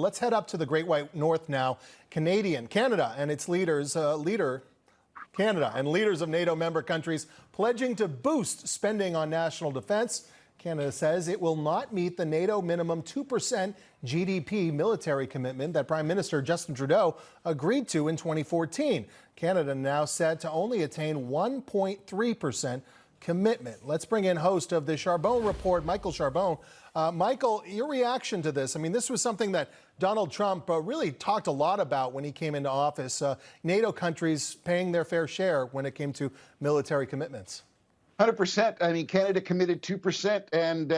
Let's head up to the Great White North now. Canada and its leaders, Canada and leaders of NATO member countries pledging to boost spending on national defense. Canada says it will not meet the NATO minimum 2% GDP military commitment that Prime Minister Justin Trudeau agreed to in 2014. Canada now set to only attain 1.3% commitment. Let's bring in host of the Charbonne Report, Michael Charbonne. Michael, your reaction to this? I mean, this was something that Donald Trump really talked a lot about when he came into office. NATO countries paying their fair share when it came to military commitments. 100%. I mean, Canada committed 2%, and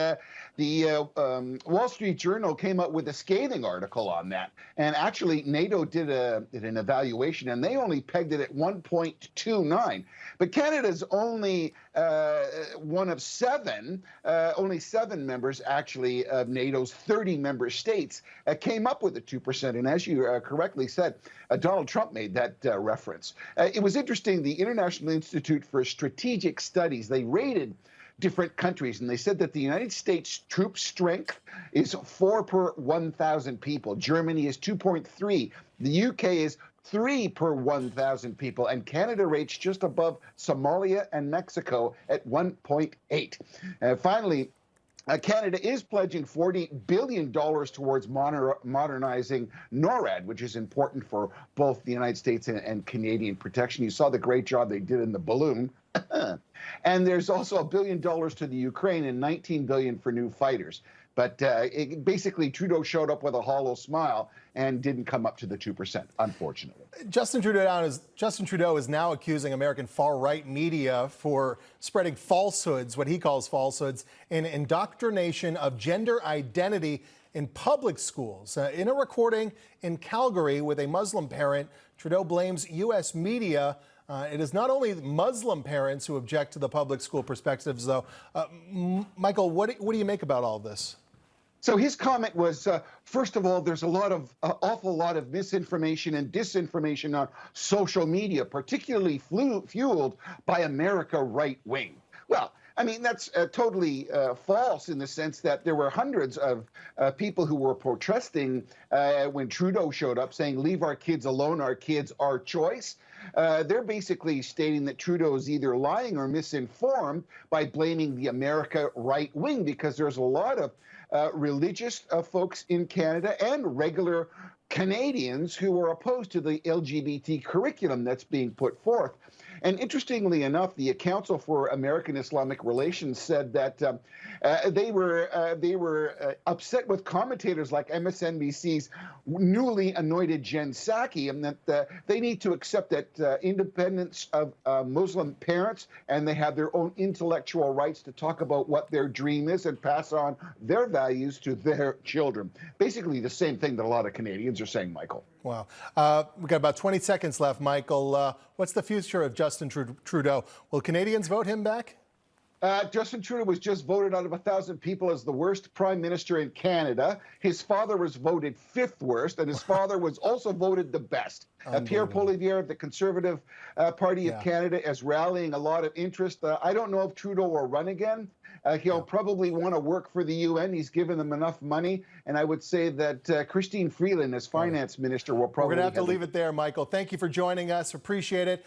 the Wall Street Journal came up with a scathing article on that. And actually, NATO did an evaluation, and they only pegged it at 1.29. But Canada's only one of seven, only 7 members actually of NATO's 30 member states came up with the 2%. And as you correctly said, Donald Trump made that reference. It was interesting. The International Institute for Strategic Studies, they rated different countries, and they said that the United States troop strength is 4 per 1,000 people. Germany is 2.3. The UK is 3 per 1,000 people, and Canada rates just above Somalia and Mexico at 1.8. Finally, Canada is pledging $40 billion towards modernizing NORAD, which is important for both the United States and Canadian protection. You saw the great job they did in the balloon. And there's also $1 billion to the Ukraine and $19 billion for new fighters. But basically, Trudeau showed up with a hollow smile and didn't come up to the 2%, unfortunately. Justin Trudeau is now accusing American far-right media for spreading falsehoods, what he calls falsehoods, and indoctrination of gender identity in public schools. In a recording in Calgary with a Muslim parent, Trudeau blames U.S. media. It is not only Muslim parents who object to the public school perspectives, though. Michael, what do you make about all of this? So his comment was, first of all, there's awful lot of misinformation and disinformation on social media, particularly fueled by America right wing. Well, I mean, that's totally false in the sense that there were hundreds of people who were protesting when Trudeau showed up saying, leave our kids alone, our kids, our choice. They're basically stating that Trudeau is either lying or misinformed by blaming the America right wing, because there's a lot of religious folks in Canada and regular Canadians who are opposed to the LGBT curriculum that's being put forth. And interestingly enough, the Council for American Islamic Relations said that they were upset with commentators like MSNBC's newly anointed Jen Psaki, and that they need to accept that independence of Muslim parents, and they have their own intellectual rights to talk about what their dream is and pass on their values to their children. Basically the same thing that a lot of Canadians are saying, Michael. Wow. We've got about 20 seconds left, Michael. What's the future of Justin Trudeau? Will Canadians vote him back? Justin Trudeau was just voted out of 1,000 people as the worst prime minister in Canada. His father was voted 5th worst, and his father was also voted the best. Pierre Poilievre of the Conservative Party of Canada is rallying a lot of interest. I don't know if Trudeau will run again. He'll probably want to work for the UN. He's given them enough money. And I would say that Christine Freeland, as finance minister, will probably... We're going to have to leave it there, Michael. Thank you for joining us. Appreciate it.